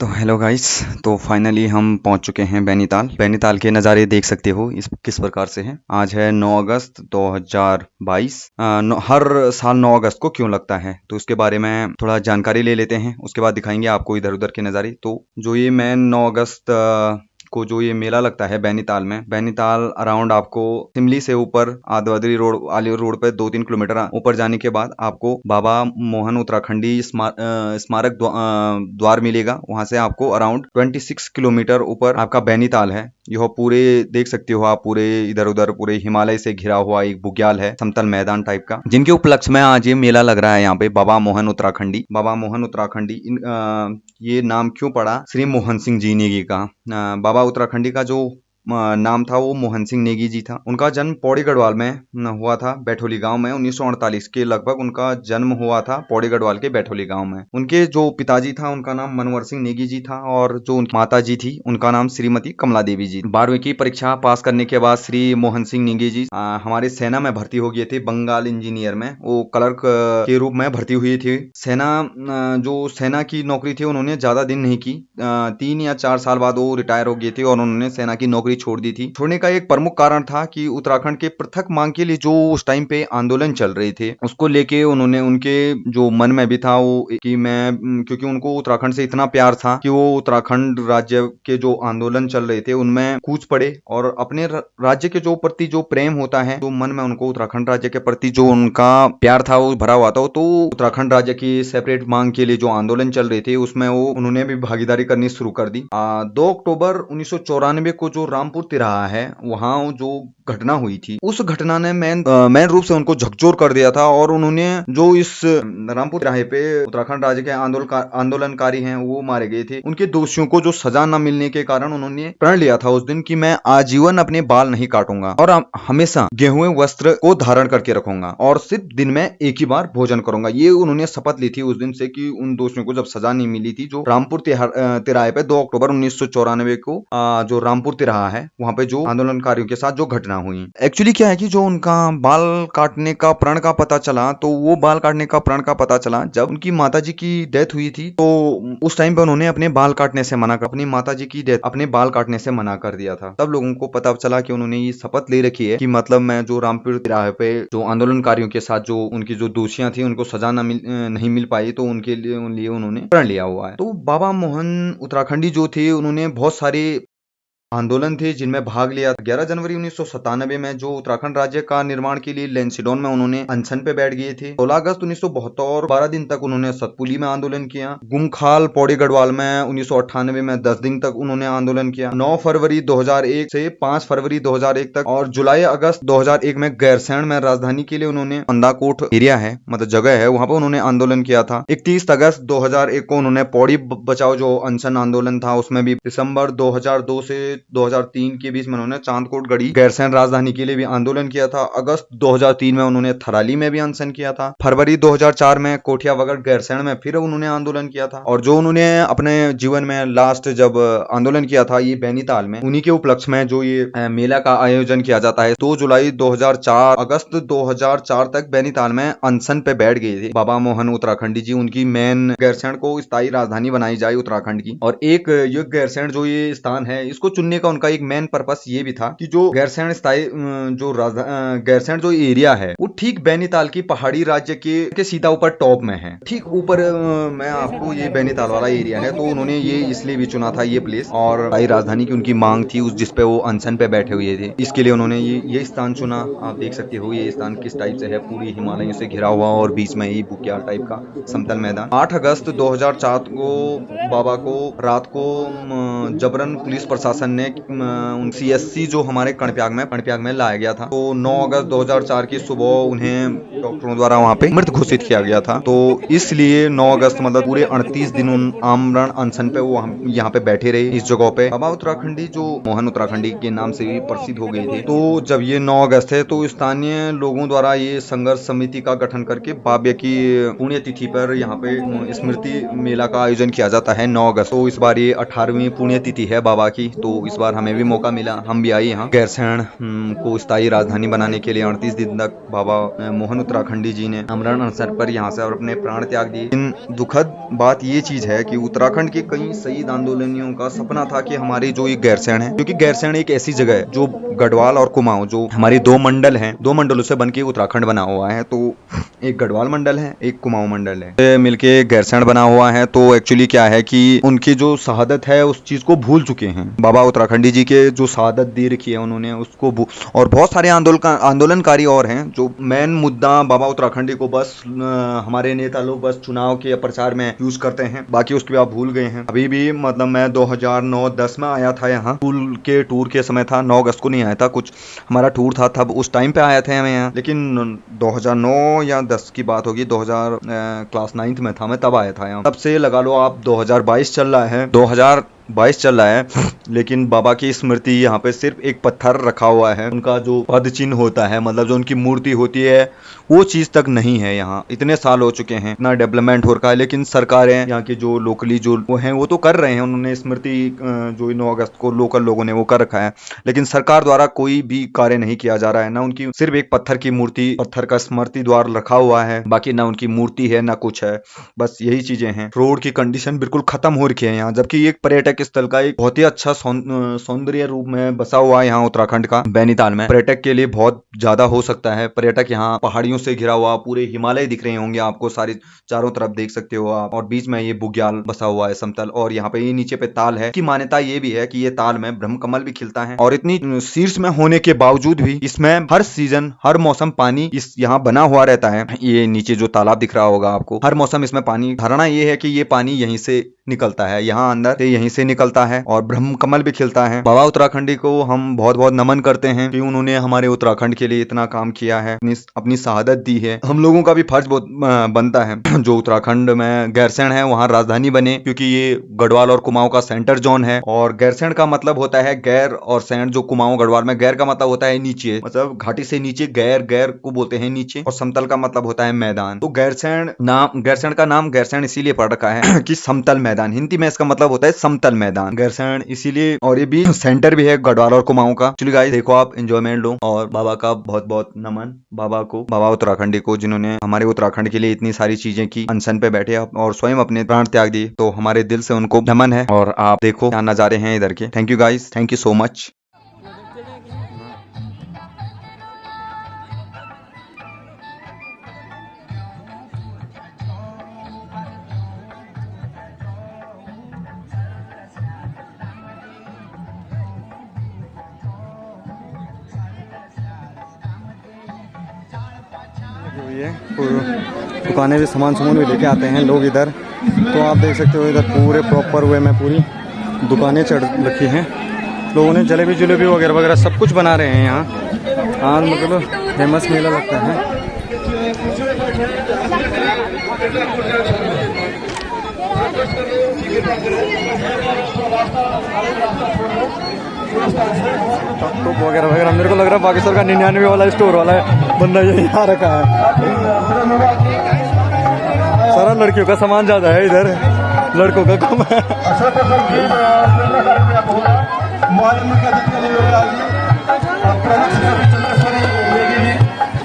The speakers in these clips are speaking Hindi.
तो हेलो गाइस। तो फाइनली हम पहुंच चुके हैं बैनीताल। बैनीताल के नज़ारे देख सकते हो इस किस प्रकार से हैं। आज है 9 अगस्त 2022। हर साल 9 अगस्त को क्यों लगता है तो इसके बारे में थोड़ा जानकारी ले लेते हैं, उसके बाद दिखाएंगे आपको इधर उधर के नज़ारे। तो जो ये मेन 9 अगस्त को जो ये मेला लगता है बैनीताल में, बैनीताल अराउंड आपको सिमली से ऊपर आदिवादी रोड वाली रोड पे 2-3 किलोमीटर ऊपर जाने के बाद आपको बाबा मोहन उत्तराखंडी स्मारक द्वार मिलेगा। वहां से आपको अराउंड 26 किलोमीटर ऊपर आपका बैनीताल है। यह पूरे देख सकते हो आप, पूरे इधर उधर पूरे हिमालय से घिरा हुआ एक बुग्याल है, समतल मैदान टाइप का, जिनके उपलक्ष्य में आज ये मेला लग रहा है यहाँ पे। बाबा मोहन उत्तराखंडी, बाबा मोहन उत्तराखंडी ये नाम क्यों पड़ा? श्री मोहन सिंह जी नेगी का। बाबा उत्तराखंडी का जो नाम था वो मोहन सिंह नेगी जी था। उनका जन्म पौड़ी गढ़वाल में हुआ था, बैठोली गांव में। 1948 के लगभग उनका जन्म हुआ था पौड़ी गढ़वाल के बैठोली गांव में। उनके जो पिताजी था उनका नाम मनवर सिंह नेगी जी था, और जो उनकी माता जी थी उनका नाम श्रीमती कमला देवी जी। 12वीं की परीक्षा पास करने के बाद श्री मोहन सिंह नेगी जी हमारे सेना में भर्ती हो गए थे, बंगाल इंजीनियर में। वो क्लर्क के रूप में भर्ती हुई थी। जो सेना की नौकरी थी उन्होंने ज्यादा दिन नहीं की, 3 या 4 साल बाद वो रिटायर हो गए थे और उन्होंने सेना की नौकरी छोड़ दी थी। छोड़ने का एक प्रमुख कारण था कि उत्तराखंड के पृथक मांग के लिए जो उस टाइम पे आंदोलन चल रहे थे उसको लेके उन्होंने, उनके जो मन में भी था वो कि मैं क्योंकि उनको उत्तराखंड से इतना प्यार था कि वो उत्तराखंड राज्य के जो आंदोलन चल रहे थे उनमें कूच पड़े, और अपने राज्य के जो प्रति जो प्रेम होता है, तो मन में उनको उत्तराखंड राज्य के प्रति जो उनका प्यार था वो भरा हुआ था। तो उत्तराखंड राज्य की सेपरेट मांग के लिए जो आंदोलन चल रहे थे उसमें वो उन्होंने भी भागीदारी करनी शुरू कर दी। 2 अक्टूबर 1994 को जो रामपुर तिराहा है वहां जो घटना हुई थी, उस घटना ने मेन रूप से उनको झकझोर कर दिया था, और उन्होंने जो इस रामपुर तिराहे पे उत्तराखंड राज्य के आंदोलनकारी हैं वो मारे गए थे, उनके दोषियों को जो सजा न मिलने के कारण उन्होंने प्रण लिया था उस दिन कि मैं आजीवन अपने बाल नहीं काटूंगा और हमेशा गेहूं वस्त्र को धारण करके रखूंगा और सिर्फ दिन में एक ही बार भोजन करूंगा। ये उन्होंने शपथ ली थी उस दिन से कि उन दोषियों को जब सजा नहीं मिली थी, जो रामपुर तिराहे पे 2 अक्टूबर 1994 को जो रामपुर तिराहा है वहां पे जो आंदोलनकारियों के साथ जो घटना हुई। एक्चुअली क्या है कि जो उनका बाल काटने का प्रण का पता चला, तो वो बाल काटने का प्रण का पता चला जब उनकी माताजी की डेथ हुई थी। तो उस टाइम पे उन्होंने अपने बाल काटने से मना कर, अपनी माताजी की डेथ अपने बाल काटने से मना कर दिया था। तब लोगों को पता चला कि उन्होंने ये शपथ ले रखी है कि मतलब मैं जो रामपुर तिराहे पे जो आंदोलनकारियों के साथ जो उनकी जो दोषियां थी उनको सजा नहीं मिल पाई, तो उनके लिए उन्होंने प्रण लिया हुआ है। तो बाबा मोहन उत्तराखंडी जो थे उन्होंने बहुत सारे आंदोलन थे जिनमें भाग लिया। 11 जनवरी 1997 में जो उत्तराखंड राज्य का निर्माण के लिए लैंसीडॉन में उन्होंने अनशन पे बैठ गए थे। 16 अगस्त 1972 12 दिन तक उन्होंने सतपुली में आंदोलन किया। गुमखाल पौड़ी गढ़वाल में 1998 में 10 दिन तक उन्होंने आंदोलन किया। 9 फरवरी 2001 से 5 फरवरी 2001 तक, और जुलाई अगस्त 2001 में गैरसैंण में राजधानी के लिए उन्होंने अंदाकोट एरिया है, मतलब जगह है, वहां पर उन्होंने आंदोलन किया था। 31 अगस्त 2001 को उन्होंने पौड़ी बचाओ जो अनशन आंदोलन था उसमें भी। दिसंबर 2002 से 2003 के बीच में उन्होंने चांदकोट गढ़ी गैरसैंण राजधानी के लिए भी आंदोलन किया था। अगस्त 2003 में उन्होंने थराली में भी अनशन किया था। फरवरी 2004 में कोठिया वगढ़ गैरसैंण में फिर उन्होंने आंदोलन किया था। और जो उन्होंने अपने जीवन में लास्ट जब आंदोलन किया था ये बैनीताल में, उन्हीं के उपलक्ष्य में जो ये मेला का आयोजन किया जाता है। 2 जुलाई 2004 अगस्त 2004 तक बैनीताल में अनशन पे बैठ गए थे बाबा मोहन उत्तराखंडी जी। उनकी मेन गैरसैंण को स्थायी राजधानी बनाई जाए उत्तराखंड की, और एक ये गैरसैंण जो ये स्थान है इसको चुनने का उनका एक मेन पर्पस ये भी था कि जो गैरसैंण गैरसैंण जो एरिया है वो ठीक बैनीताल की पहाड़ी राज्य के सीधा ऊपर टॉप में है, ठीक ऊपर मैं आपको ये बैनीताल वाला एरिया है। तो उन्होंने ये इसलिए भी चुना था ये प्लेस, और स्थायी राजधानी की उनकी मांग थी उस जिसपे वो अनशन पे बैठे हुए थे, इसके लिए उन्होंने ये स्थान चुना। आप देख सकते हो ये स्थान किस टाइप से है, पूरी हिमालयों से घिरा हुआ और बीच में ही बुग्याल टाइप का समतल मैदान। 8 अगस्त 2004 को बाबा को रात को जबरन पुलिस प्रशासन ने CSC जो हमारे कणप्याग में लाया गया था। तो 9 अगस्त 2004 की सुबह उन्हें डॉक्टरों द्वारा वहां पे मृत घोषित किया गया था। तो इसलिए 9 अगस्त मतलब पूरे 38 दिन आमरण अनशन पे वो यहाँ पे बैठे रहे इस जगह पे। बाबा उत्तराखंडी जो मोहन उत्तराखंडी के नाम से भी प्रसिद्ध हो गए थे। तो जब ये 9 अगस्त है तो स्थानीय लोगों द्वारा ये संघर्ष समिति का गठन करके बाबे की पुण्यतिथि पर यहाँ पे स्मृति मेला का आयोजन किया जाता है 9 अगस्त। तो इस बार ये 18वीं पुण्यतिथि है बाबा की, तो इस बार हमें भी मौका मिला, हम भी आए यहाँ। गैरसैंण को स्थायी राजधानी बनाने के लिए 38 दिन तक बाबा मोहन उत्तराखंडी जी ने आमरण अनशन पर यहाँ से और अपने प्राण त्याग दिए। इन दुखद बात ये चीज है कि उत्तराखंड के कई शहीद आंदोलनियों का सपना था कि हमारी जो ये गैरसैंण है, क्योंकि गैरसैंण एक ऐसी जगह है जो गढ़वाल और कुमाऊं, जो हमारी दो मंडल हैं, दो मंडलों से बनके उत्तराखंड बना हुआ है। तो एक गढ़वाल मंडल है, एक कुमाऊं मंडल है, मिलके गैरसैंण बना हुआ है। तो एक्चुअली क्या है कि उनकी जो शहादत है उस चीज को भूल चुके हैं। बाबा उत्तराखंडी जी के जो शहादत दे रखी है उन्होंने उसको और बहुत सारे आंदोलनकारी और हैं जो मेन मुद्दा बाबा उत्तराखंडी को बस हमारे नेता लोग बस चुनाव के प्रचार में यूज करते हैं, बाकी उसके भी आप भूल गए हैं। अभी भी मतलब मैं 2009-10 में आया था यहाँ, स्कूल के टूर के समय था, 9 अगस्त को नहीं आया था, कुछ हमारा टूर था तब, उस टाइम पे आए थे हमें यहाँ। लेकिन 2009 या 10 की बात होगी, 2000 क्लास 9th में था मैं, तब आया था यहाँ। तब से लगा लो आप 2022 चल रहा है, 2022 चल रहा है, लेकिन बाबा की स्मृति यहाँ पे सिर्फ एक पत्थर रखा हुआ है। उनका जो पद चिन्ह होता है, मतलब जो उनकी मूर्ति होती है, वो चीज तक नहीं है यहाँ। इतने साल हो चुके हैं, इतना डेवलपमेंट हो रखा है, लेकिन सरकारें यहाँ के जो लोकली जो वो हैं वो तो कर रहे हैं। उन्होंने स्मृति जो 9 अगस्त को लोकल लोगों ने वो कर रखा है, लेकिन सरकार द्वारा कोई भी कार्य नहीं किया जा रहा है। ना उनकी सिर्फ एक पत्थर की मूर्ति, पत्थर का स्मृति द्वार रखा हुआ है, बाकी ना उनकी मूर्ति है ना कुछ है, बस यही चीजें हैं। रोड की कंडीशन बिल्कुल खत्म हो रखी है यहाँ, जबकि एक पर्यटक स्थल का एक बहुत ही अच्छा सौंदर्य रूप में बसा हुआ है यहाँ उत्तराखंड का बैनीताल में। पर्यटक के लिए बहुत ज्यादा हो सकता है। पर्यटक यहाँ पहाड़ियों से घिरा हुआ, पूरे हिमालय दिख रहे होंगे आपको, सारी चारों तरफ देख सकते हो आप, और बीच में ये बुग्याल बसा हुआ है समतल, और यहाँ पे ये नीचे पे ताल है। की मान्यता ये भी है कि ये ताल में ब्रह्मकमल भी खिलता है, और इतनी शीर्ष में होने के बावजूद भी इसमें हर सीजन हर मौसम पानी इस यहाँ बना हुआ रहता है। ये नीचे जो तालाब दिख रहा होगा आपको, हर मौसम इसमें पानी, धारणा ये है कि ये पानी यहीं से निकलता है, यहाँ अंदर से यहीं से निकलता है, और ब्रह्मकमल भी खिलता है। बाबा उत्तराखंडी को हम बहुत बहुत नमन करते हैं कि उन्होंने हमारे उत्तराखंड के लिए इतना काम किया है, अपनी शहादत दी है। हम लोगों का भी फर्ज बहुत बनता है जो उत्तराखंड में गैरसैंण है वहाँ राजधानी बने, क्योंकि ये गढ़वाल और कुमाऊं का सेंटर जोन है। और गैरसैंण का मतलब होता है गैर, और सैंण जो कुमाऊं गढ़वाल में, गैर का मतलब होता है नीचे, मतलब घाटी से नीचे, गैर गैर को बोलते हैं नीचे, और समतल का मतलब होता है मैदान। तो गैरसैंण का नाम गैरसैंण इसीलिए पड़ रखा है कि समतल मैदान, हिंदी में इसका मतलब होता है समतल मैदान, गैरसैंण इसीलिए। और ये भी सेंटर भी है गढ़वाल और कुमाऊं का। चलिए गाइस, देखो आप एंजॉयमेंट लो, और बाबा का बहुत बहुत नमन बाबा को, बाबा उत्तराखंडी को, जिन्होंने हमारे उत्तराखंड के लिए इतनी सारी चीजें की, अनशन पे बैठे और स्वयं अपने प्राण त्याग दिए। तो हमारे दिल से उनको नमन है। और आप देखो क्या नजारे हैं इधर के। Thank you guys, thank you so much. दुकानें भी सामान भी लेके आते हैं लोग इधर। तो आप देख सकते हो इधर पूरे प्रॉपर वे में पूरी दुकानें चढ़ रखी हैं। लोगों ने जलेबी वगैरह वगैरह सब कुछ बना रहे हैं यहाँ। हाँ, मतलब फेमस मेला लगता है। टॉप वगैरह वगैरह, मेरे को लग रहा है बागेश्वर का 99 वाला स्टोर वाला बंदा यही आ रखा है। सारा लड़कियों का सामान ज्यादा है इधर, लड़कों का कम है।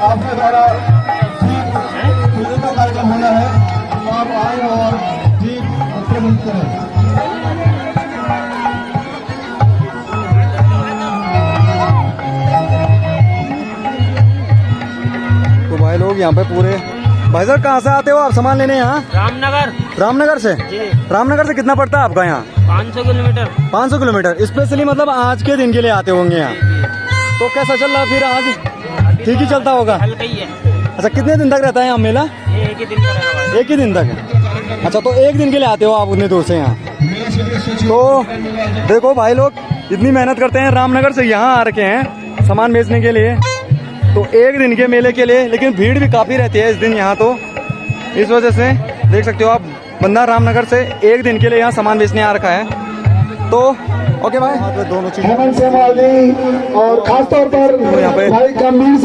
आपके द्वारा कार्यक्रम होना है, आप आए और तो भाई लोग यहाँ पे पूरे। भाई साहब कहाँ से आते हो आप सामान लेने यहाँ? रामनगर से। रामनगर से कितना पड़ता है आपका यहाँ? 500 किलोमीटर। 500 किलोमीटर स्पेशली, मतलब आज के दिन के लिए आते होंगे यहाँ। तो कैसा चल रहा फिर आज? ठीक ही चलता होगा। हल्का ही है। अच्छा, कितने दिन तक रहता है यहाँ मेला? एक ही दिन का रहेगा। एक ही दिन तक है। अच्छा, तो एक दिन के लिए आते हो आप उतने दूर से यहाँ? तो देखो भाई लोग इतनी मेहनत करते हैं, रामनगर से यहाँ आ रखे हैं सामान बेचने के लिए, तो एक दिन के मेले के लिए। लेकिन भीड़ भी काफ़ी रहती है इस दिन यहाँ, तो इस वजह से देख सकते हो आप, बंदा रामनगर से एक दिन के लिए यहाँ सामान बेचने आ रखा है। तो ओके भाई दोनों चीज हेमंत सेमाल जी और खासतौर पर यहाँ पे भाई गंभीर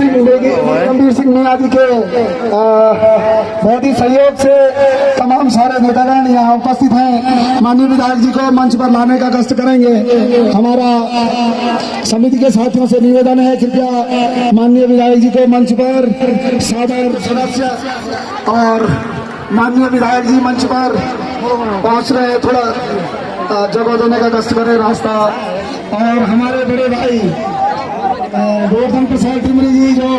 सिंह मीणा जी के बहुत ही सहयोग से तमाम सारे नेतागण यहाँ उपस्थित हैं। माननीय विधायक जी को मंच पर लाने का कष्ट करेंगे। हमारा समिति के साथियों से निवेदन है, कृपया माननीय विधायक जी को मंच पर सादर सदस्य और माननीय विधायक जी मंच पर पहुंच रहे हैं, थोड़ा जगह देने का कष्ट करें रास्ता। और हमारे बड़े भाई गोवर्धन प्रसाद टिमरी जी जो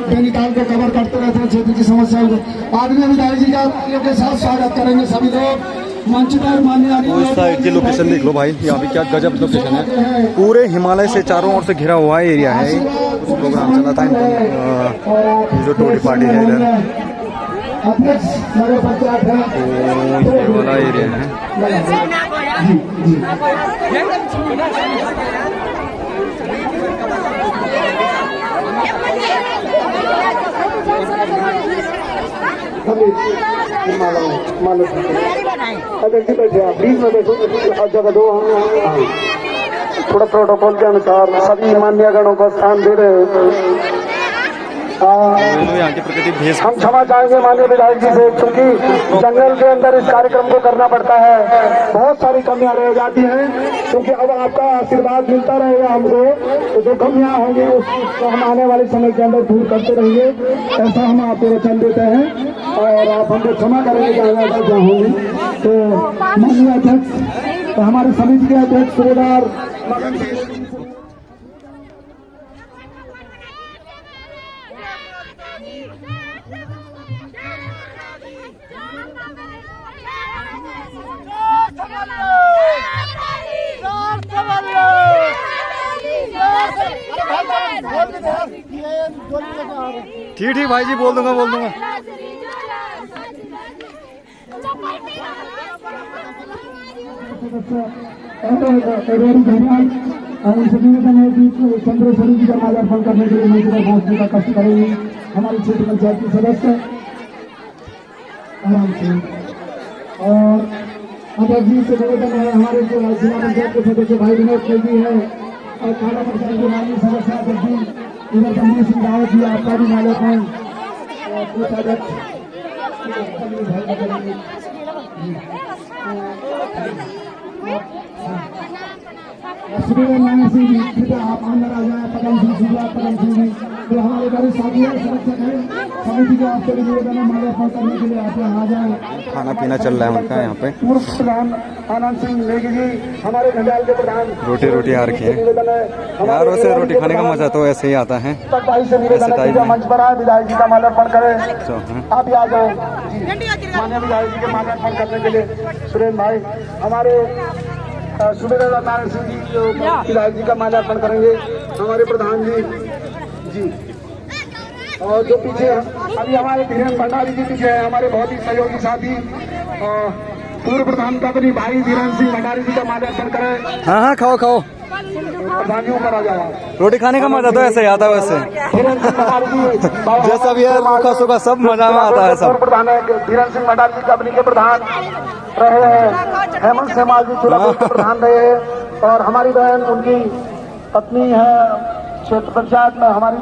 नैनीताल को कवर करते रहते हैं क्षेत्र की समस्याओं को, आदरणीय विधायक जी का के साथ स्वागत करेंगे सभी लोग मंच पर। माननीय साइड की लोकेशन देख लो भाई, यहाँ पे क्या गजब लोकेशन है। पूरे हिमालय से चारों ओर से घिरा हुआ एरिया है। प्रोग्राम चला था जो टोली पार्टी है इधर, अध्यक्ष नगर पंचायत है तो ये वाला एरिया है। बीच में बैठो, जगह दो। थोड़ा प्रोटोकॉल के अनुसार सभी मान्य गणों को स्थान दे रहे हैं। यहाँ की प्रकृति भेष हम क्षमा चाहेंगे माननीय विधायक जी से, क्योंकि जंगल के अंदर इस कार्यक्रम को करना पड़ता है, बहुत सारी कमियां रह जाती हैं। क्योंकि अब आपका आशीर्वाद मिलता रहेगा हमको, तो जो कमियां होंगी उसको हम आने वाले समय के अंदर दूर करते रहेंगे, ऐसा हम आपको वचन देते हैं। और आप हमको क्षमा करेंगे क्या होंगी। तो माननीय अध्यक्ष, हमारे समिति के अध्यक्ष सूबेदार मगन सिंह ठीक भाई जी, बोल दूंगा। चंद्रेश्वरी जी का माल्यार्पण करने के लिए मंच पर पहुंचने का कष्ट करेंगे हमारे क्षेत्र पंचायत के सदस्य आराम से। और अध्यक्ष जी से निवेदन है, हमारे जो जिला पंचायत के सदस्य भाई विनोद जी है और थाना पंचायत के माननीय सदस्य अध्यक्ष जी इधर गंभीर सिंह रावत जी, आपका भी माल्यार्पण सुबेदार नारायण सिंह जी, कृपया आप अंदर आ जाए। पदम सिंह जी, तो हमारे वरिष्ठ साथी है, संरक्षक है समिति के, आपसे निवेदन है माल्यार्पण करने के लिए आप यहाँ आ जाए। खाना पीना चल रहा है उनका यहाँ पे। पूर्व प्रधान आनंद सिंह नेगी जी, हमारे घंटाल के प्रधान, रोटी आ रखी है यार। वैसे रोटी खाने का मजा तो ऐसे ही आता है। भाई से निवेदन है, मंच पर आए, विधायक जी का माल्यार्पण करें। आप आ जाए माननीय विधायक जी के माल्यार्पण करने के लिए। सुरेंद्र भाई हमारे सुबेदार नारायण सिंह जी जो विधायक जी का माल्यार्पण करेंगे, हमारे प्रधान जी। और जो पीछे अभी हमारे धीरेन्द्र भंडारी जी पीछे है, हमारे बहुत ही सहयोगी साथी पूर्व प्रधान का अपनी भाई धीरेन्द्र सिंह भंडारी जी का माल्यार्पण करें। हाँ खाओ प्रधानियों पर आ जाओ। रोटी खाने का मजा तो ऐसे ही आता है। वैसे जैसा भी है रूखा सूखा सब मजा में आता है। सब प्रधान है धीरेन्द्र सिंह भंडारी जी कंपनी के प्रधान रहे हैं, हेमंत सेमाल जी चुनाव के प्रधान रहे हैं, और हमारी बहन उनकी पत्नी है क्षेत्र पंचायत में हमारी